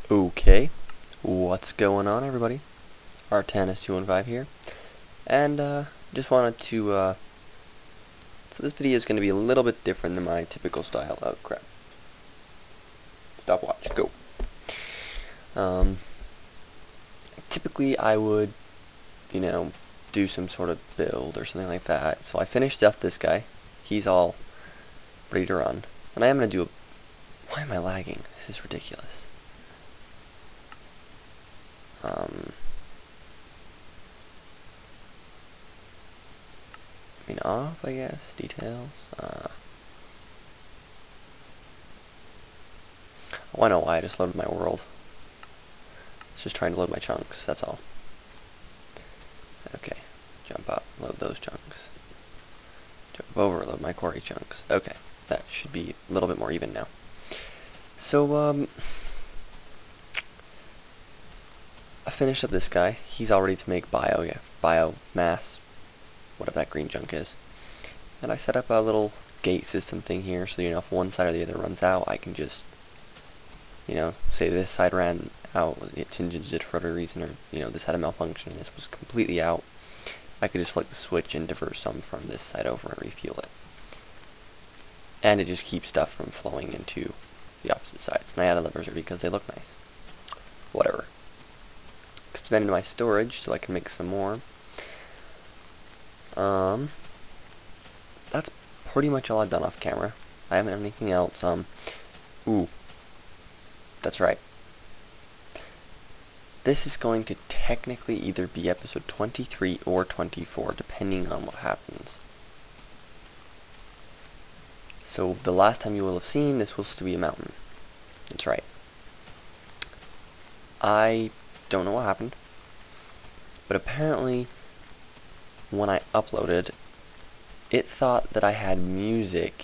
Okay, what's going on, everybody? R10S215 here, and just wanted to so this video is going to be a little bit different than my typical style. Oh crap. Stopwatch, go. Typically I would, do some sort of build or something like that. So I finished off this guy. He's all ready to run. And I am going to do a... Why am I lagging? This is ridiculous. Off, I guess. Details. Oh, I know why I just loaded my world. It's just trying to load my chunks, that's all. Okay. Jump up, load those chunks. Jump over, load my quarry chunks. Okay. That should be a little bit more even now. So, I finished up this guy. He's all ready to make biomass, whatever that green junk is. And I set up a little gate system thing here, so if one side or the other runs out, I can just, say this side ran out, it did for whatever reason, or, this had a malfunction and this was completely out. I could just flick the switch and divert some from this side over and refuel it. And it just keeps stuff from flowing into the opposite sides. And I added levers because they look nice. Whatever. Expanded my storage so I can make some more. That's pretty much all I've done off camera. I haven't done anything else. Ooh. That's right. This is going to technically either be episode 23 or 24, depending on what happens. So the last time you will have seen, this was to be a mountain. That's right. I don't know what happened, but apparently when I uploaded, it thought that I had music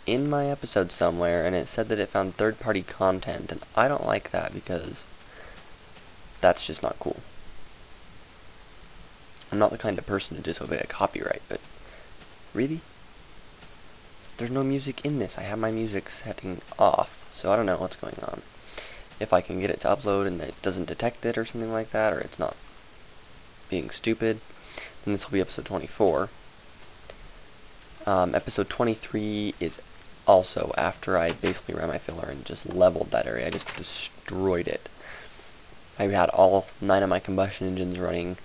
in my episode somewhere, and it said that it found third-party content, and I don't like that because that's just not cool. I'm not the kind of person to disobey a copyright, but really? There's no music in this. I have my music setting off, so I don't know what's going on. If I can get it to upload and it doesn't detect it or something like that, or it's not being stupid, then this will be episode 24. Episode 23 is also after I basically ran my filler and just leveled that area. I just destroyed it. I had all 9 of my combustion engines running,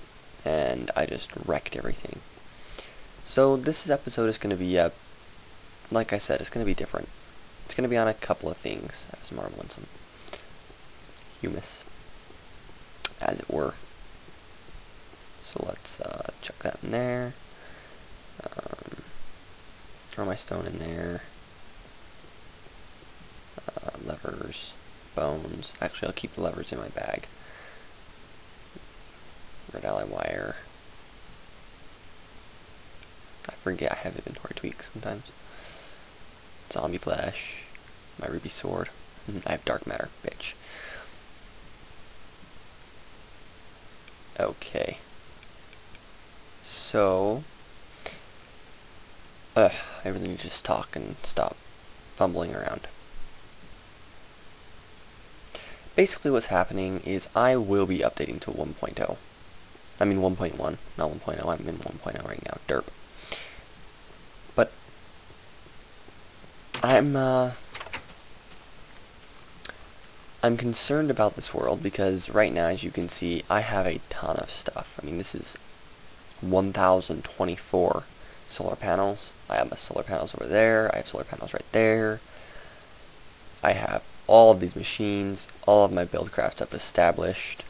and I just wrecked everything. So this episode is going to be, like I said, it's going to be different. It's going to be on a couple of things. I have some marble and some humus, as it were. So let's chuck that in there. Throw my stone in there. Levers, bones. Actually, I'll keep the levers in my bag. Red ally wire. I forget I have inventory tweaks sometimes. Zombie flesh. My ruby sword. I have dark matter, bitch. Okay. So, I really need to just talk and stop fumbling around. Basically what's happening is I will be updating to 1.0. I mean 1.1, not 1.0. I'm in 1.0 right now. Derp. But I'm concerned about this world because right now, as you can see, I have a ton of stuff. I mean, this is 1,024 solar panels. I have my solar panels over there. I have solar panels right there. I have all of these machines, all of my buildcraft stuff established.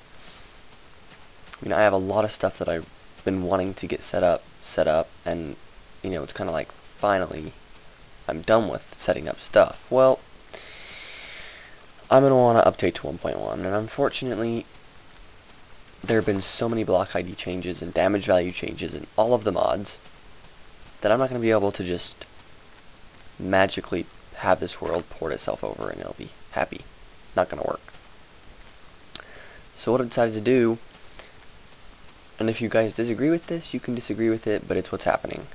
I have a lot of stuff that I've been wanting to get set up, and, it's kind of like, finally, I'm done with setting up stuff. Well, I'm going to want to update to 1.1, and unfortunately, there have been so many block ID changes and damage value changes in all of the mods that I'm not going to be able to just magically have this world port itself over and it'll be happy. Not going to work. So what I decided to do, and if you guys disagree with this, you can disagree with it, but it's what's happening.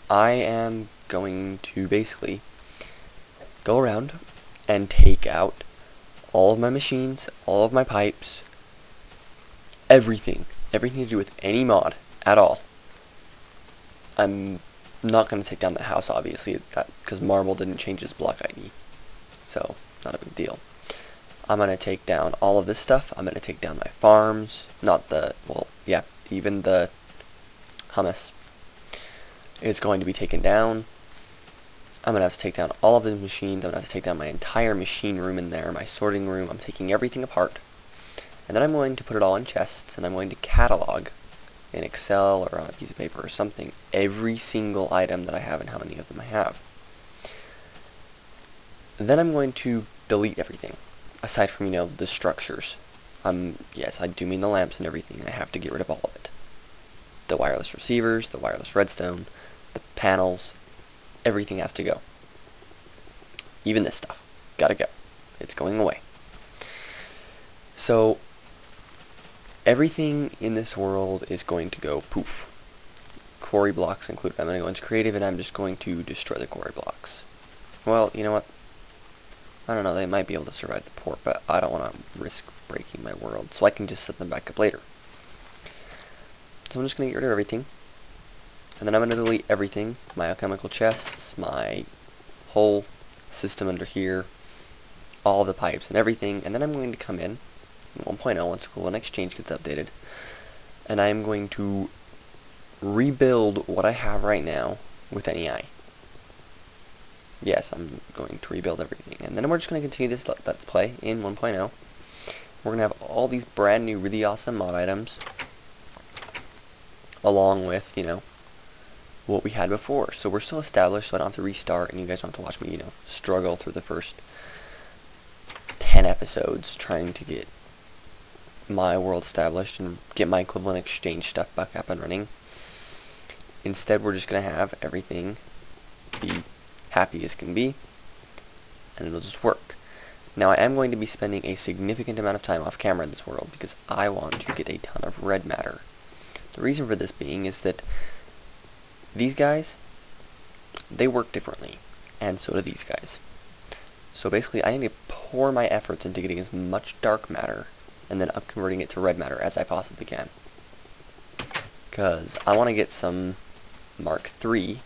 I am going to basically go around and take out all of my machines, all of my pipes, everything to do with any mod at all. I'm not going to take down the house, obviously, because Marble didn't change its block ID, so not a big deal. I'm going to take down all of this stuff. I'm going to take down my farms, even the hummus is going to be taken down. I'm going to have to take down all of the machines. I'm going to have to take down my entire machine room in there, my sorting room. I'm taking everything apart. And then I'm going to put it all in chests, and I'm going to catalog in Excel or on a piece of paper or something every single item that I have and how many of them I have. Then I'm going to delete everything, aside from, the structures. Yes, I do mean the lamps and everything. I have to get rid of all of it. The wireless receivers, the wireless redstone, the panels, everything has to go. Even this stuff. Gotta go. It's going away. So, everything in this world is going to go poof. Quarry blocks included. I'm going to go into creative and I'm just going to destroy the quarry blocks. Well, you know what? I don't know, they might be able to survive the port, but I don't want to risk breaking my world, so I can just set them back up later. So I'm just going to get rid of everything. And then I'm going to delete everything. My alchemical chests, my whole system under here, all the pipes and everything. And then I'm going to come in 1.0 once School and Exchange gets updated. And I'm going to rebuild what I have right now with NEI. Yes, I'm going to rebuild everything. And then we're just going to continue this Let's Play in 1.0. We're going to have all these brand new, really awesome mod items. Along with, what we had before. So we're still established, so I don't have to restart, and you guys don't have to watch me, struggle through the first 10 episodes trying to get my world established and get my equivalent exchange stuff back up and running. Instead, we're just going to have everything be happy as can be, and it'll just work. Now, I am going to be spending a significant amount of time off camera in this world because I want to get a ton of red matter. The reason for this being is that these guys, they work differently, and so do these guys. So basically, I need to pour my efforts into getting as much dark matter and then upconverting it to red matter as I possibly can. Because I want to get some Mark III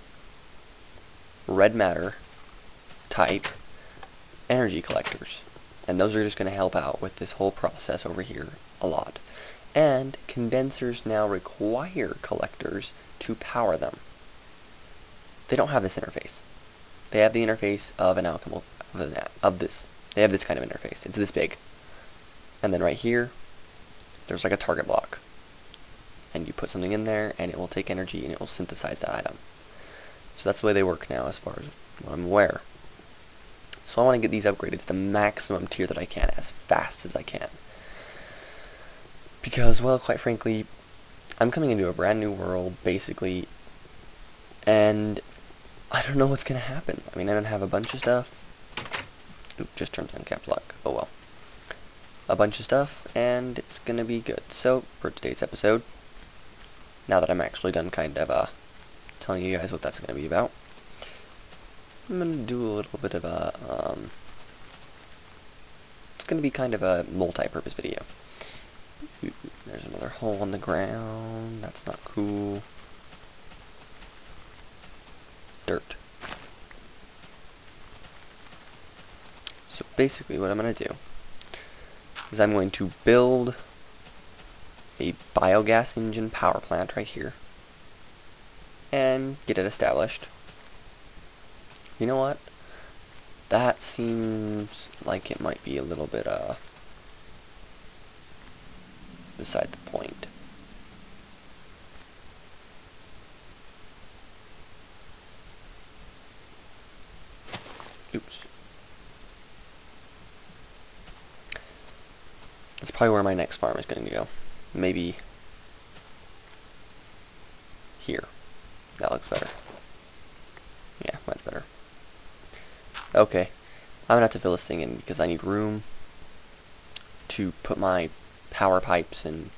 red matter type energy collectors, and those are just going to help out with this whole process over here a lot. And condensers now require collectors to power them. They don't have this interface. They have the interface of an alchemical of this. They have this kind of interface. It's this big. And then right here, there's like a target block. And you put something in there, and it will take energy, and it will synthesize that item. So that's the way they work now, as far as what I'm aware. So I want to get these upgraded to the maximum tier that I can, as fast as I can. Because, well, quite frankly, I'm coming into a brand new world, basically, and I don't know what's going to happen. I mean, I'm going to have a bunch of stuff. Oop, just turned on caps lock. Oh well. A bunch of stuff, and it's going to be good. So, for today's episode, now that I'm actually done kind of telling you guys what that's going to be about, I'm going to do a little bit of a, it's going to be kind of a multi-purpose video. Ooh, there's another hole in the ground. That's not cool. Dirt. So basically what I'm going to do is I'm going to build a biogas engine power plant right here and get it established. You know what? That seems like it might be a little bit beside the point. Oops. That's probably where my next farm is going to go. Maybe here. That looks better. Yeah, much better. Okay. I'm going to have to fill this thing in because I need room to put my power pipes and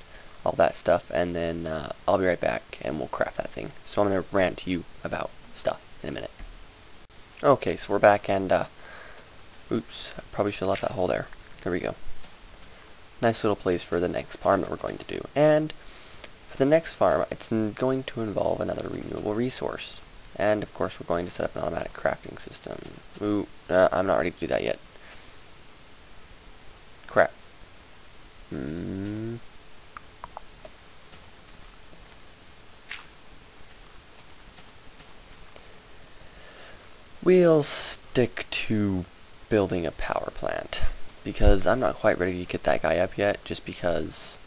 all that stuff, and then I'll be right back and we'll craft that thing. So I'm going to rant to you about stuff in a minute. Okay, so we're back, and oops, I probably should have left that hole there. There we go. Nice little place for the next farm that we're going to do. And for the next farm, it's going to involve another renewable resource. And of course, we're going to set up an automatic crafting system. Ooh, I'm not ready to do that yet. Crap. We'll stick to building a power plant, because I'm not quite ready to get that guy up yet, just because,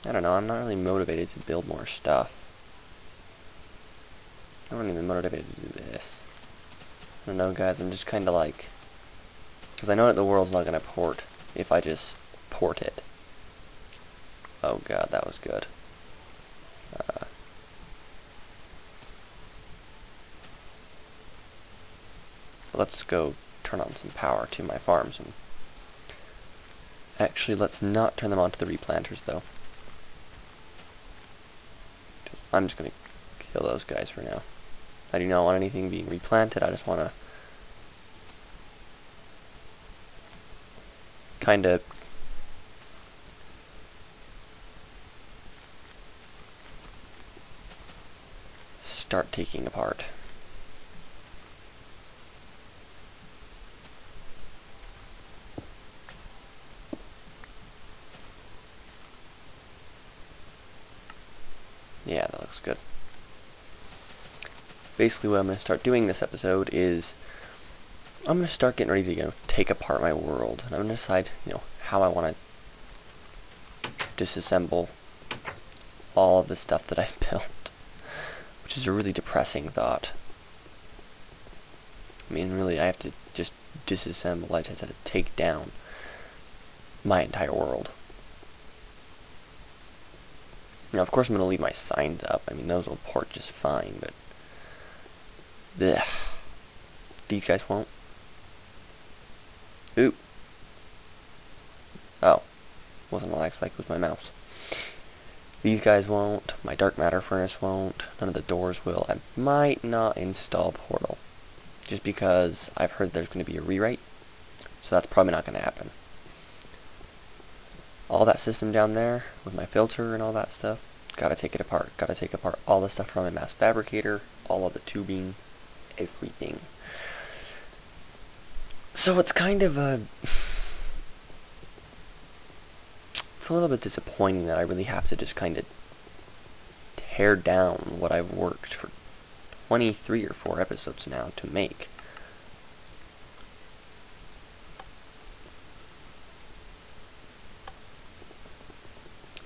I don't know, I'm not really motivated to build more stuff. I'm not even motivated to do this. I don't know, guys, I'm just kind of like, because I know that the world's not going to port if I just port it. Oh god, that was good. Let's go turn on some power to my farms. And actually, let's not turn them on to the replanters, though. I'm just going to kill those guys for now. I do not want anything being replanted. I just want to kind of start taking apart. Yeah, that looks good. Basically what I'm going to start doing this episode is I'm going to start getting ready to take apart my world, and I'm going to decide how I want to disassemble all of the stuff that I've built, which is a really depressing thought. I mean, really, I have to just disassemble. I just have to take down my entire world. Now, of course, I'm going to leave my signs up. I mean, those will port just fine, but ugh. These guys won't. Oop. Oh. Wasn't a lag spike, it was my mouse. These guys won't. My dark matter furnace won't. None of the doors will. I might not install portal, just because I've heard there's going to be a rewrite, so that's probably not going to happen. All that system down there with my filter and all that stuff, gotta take it apart. Gotta take apart all the stuff from my mass fabricator, all of the tubing, everything. So it's kind of it's a little bit disappointing that I really have to just kind of tear down what I've worked for 23 or 4 episodes now to make.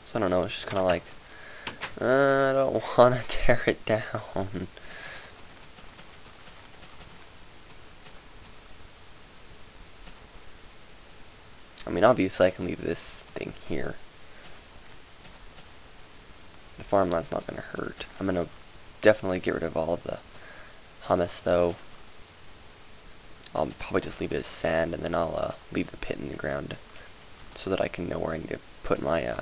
So I don't know, it's just kind of like, I don't want to tear it down. I mean, obviously I can leave this thing here. The farmland's not going to hurt. I'm going to definitely get rid of all of the hummus, though. I'll probably just leave it as sand, and then I'll leave the pit in the ground so that I can know where I need to put my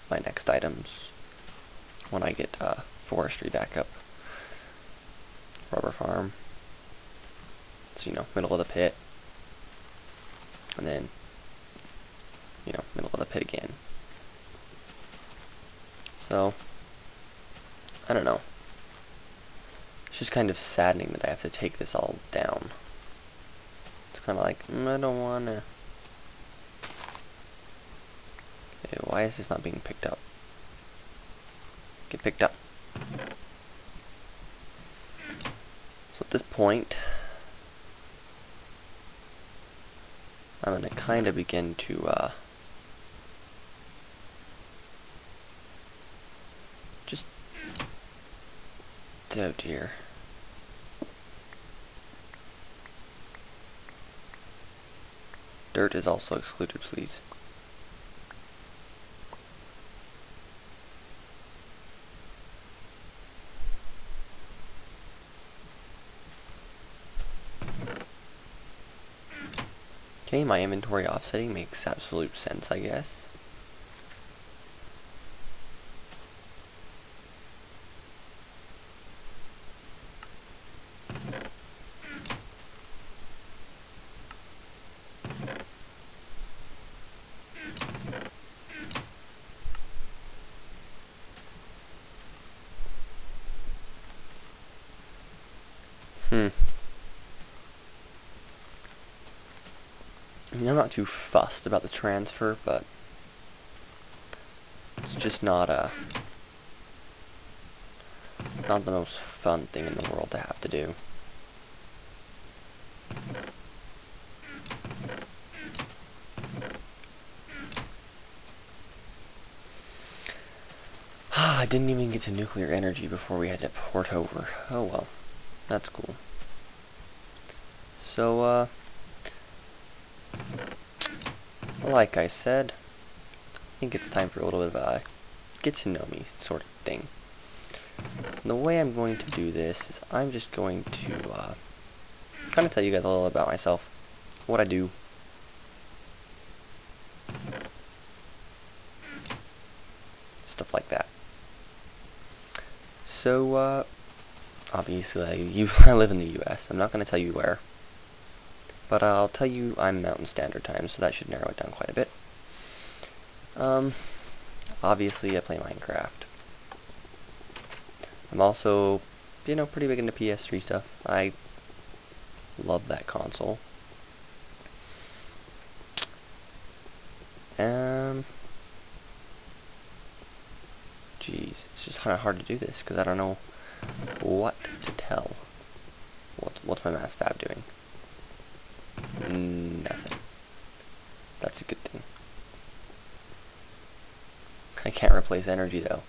my next items when I get forestry back up. Rubber farm. So, middle of the pit. And then, middle of the pit again. So, I don't know. It's just kind of saddening that I have to take this all down. It's kind of like, I don't want to. Okay, why is this not being picked up? Get picked up. So at this point, I'm going to kind of begin to just, oh dear. Dirt is also excluded, please. Okay, my inventory offsetting makes absolute sense, I guess. I mean, I'm not too fussed about the transfer, but it's just not the most fun thing in the world to have to do. I didn't even get to nuclear energy before we had to port over. Oh well, that's cool. So, like I said, I think it's time for a little bit of a get to know me sort of thing. And the way I'm going to do this is I'm just going to kind of tell you guys a little about myself, what I do, stuff like that. So, obviously, I live in the U.S. I'm not going to tell you where, but I'll tell you I'm Mountain Standard Time, so that should narrow it down quite a bit. Obviously, I play Minecraft. I'm also, pretty big into PS3 stuff. I love that console. Jeez, it's just kind of hard to do this because I don't know what to tell. What's my mass fab doing? Nothing. That's a good thing. I can't replace energy though.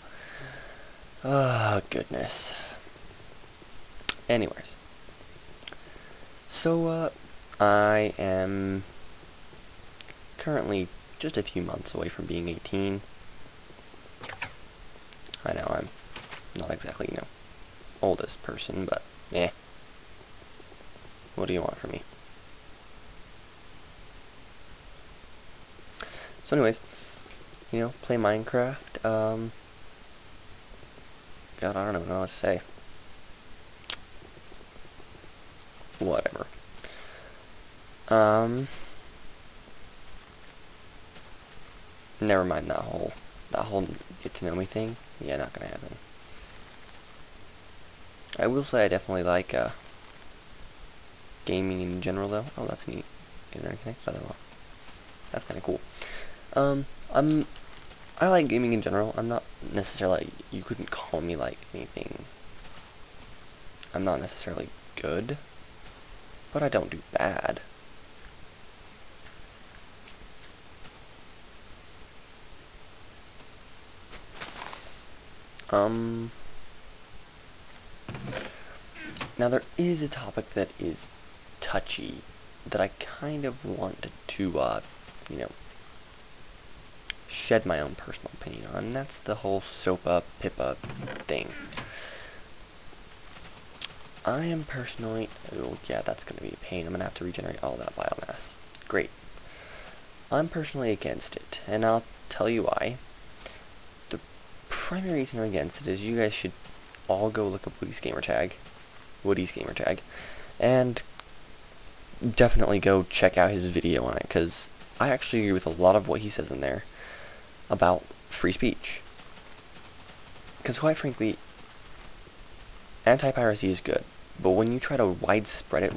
Oh, goodness. Anyways. So, I am currently just a few months away from being 18. I know, I'm not exactly, oldest person, but, what do you want from me? So anyways, play Minecraft, God, I don't even know what to say. Whatever. Never mind that whole get to know me thing. Yeah, not gonna happen. I will say I definitely like gaming in general though. Oh, that's neat. Internet connected other one. That's kinda cool. I like gaming in general. I'm not necessarily, you couldn't call me like anything. I'm not necessarily good, but I don't do bad. Now there is a topic that is touchy that I kind of wanted to, shed my own personal opinion on, and that's the whole SOPA PIPA thing. I am personally, oh yeah, that's going to be a pain. I'm going to have to regenerate all that biomass. Great. I'm personally against it, and I'll tell you why. The primary reason I'm against it is you guys should all go look up Woody's gamertag, and definitely go check out his video on it, because I actually agree with a lot of what he says in there about free speech. Because quite frankly, anti-piracy is good, but when you try to widespread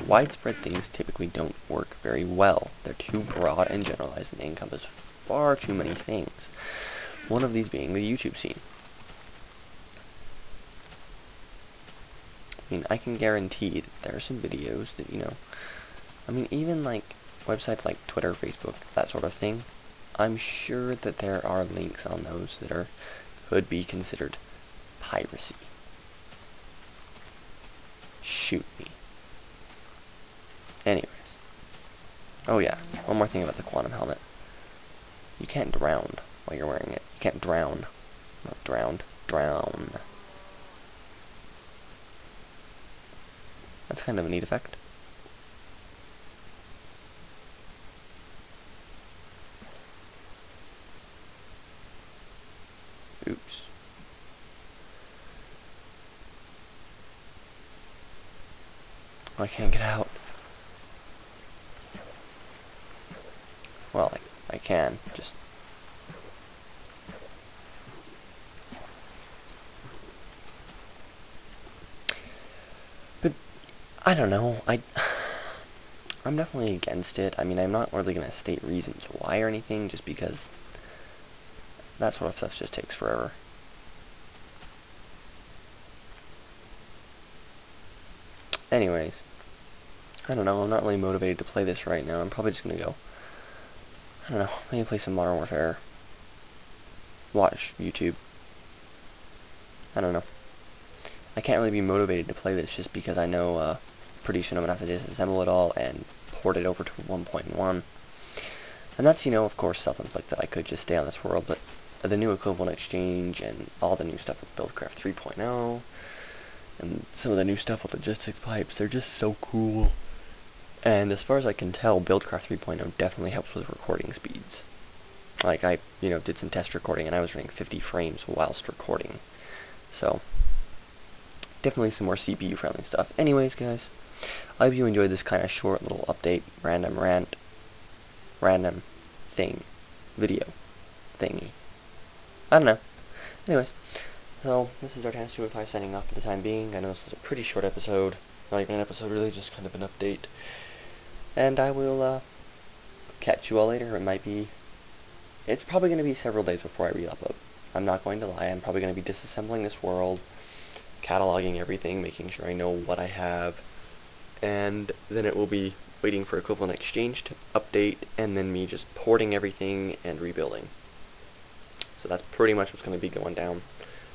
things typically don't work very well. They're too broad and generalized and encompass far too many things. One of these being the YouTube scene. I mean, I can guarantee that there are some videos that, even like websites like Twitter, Facebook, that sort of thing, I'm sure that there are links on those that could be considered piracy. Shoot me. Anyways. Oh yeah, one more thing about the quantum helmet. You can't drown while you're wearing it. You can't drown. Not drowned. Drown. That's kind of a neat effect. Oops. I can't get out. Well, I can, just... But I don't know. I'm definitely against it. I mean, I'm not really going to state reasons why or anything, just because that sort of stuff just takes forever. Anyways, I don't know. I'm not really motivated to play this right now. I'm probably just going to go, I don't know, maybe play some Modern Warfare. Watch YouTube. I don't know. I can't really be motivated to play this just because I know pretty soon I'm going to have to disassemble it all and port it over to 1.1. And that's, of course, self-inflicted. I could just stay on this world, but the new equivalent exchange and all the new stuff with Buildcraft 3.0 and some of the new stuff with logistics pipes, they're just so cool. And as far as I can tell, Buildcraft 3.0 definitely helps with recording speeds. Like, I, did some test recording, and I was running 50 frames whilst recording. So, definitely some more CPU-friendly stuff. Anyways, guys, I hope you enjoyed this kind of short little update, random thing, video, thingy. I don't know. Anyways, so, this is ep.24 signing off for the time being. I know this was a pretty short episode. Not even an episode, really, just kind of an update. And I will, catch you all later. It's probably going to be several days before I re-upload. I'm not going to lie. I'm probably going to be disassembling this world, cataloging everything, making sure I know what I have, and then it will be waiting for equivalent exchange to update, and then me just porting everything and rebuilding. So that's pretty much what's going to be going down.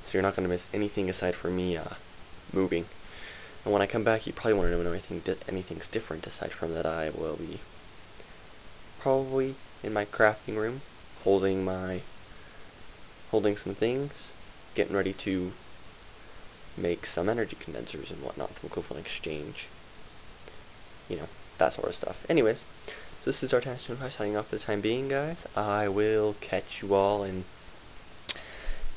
So you're not going to miss anything aside from me moving. And when I come back, you probably want to know anything's different aside from that I will be probably in my crafting room, holding some things, getting ready to make some energy condensers and whatnot from equivalent exchange. That sort of stuff. Anyways, so this is ep.24 signing off for the time being, guys. I will catch you all in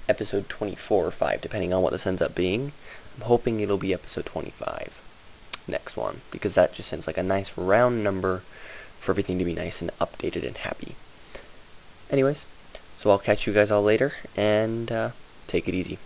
episode 24 or 5, depending on what this ends up being. I'm hoping it'll be episode 25, next one, because that just sounds like a nice round number for everything to be nice and updated and happy. Anyways, so I'll catch you guys all later, and take it easy.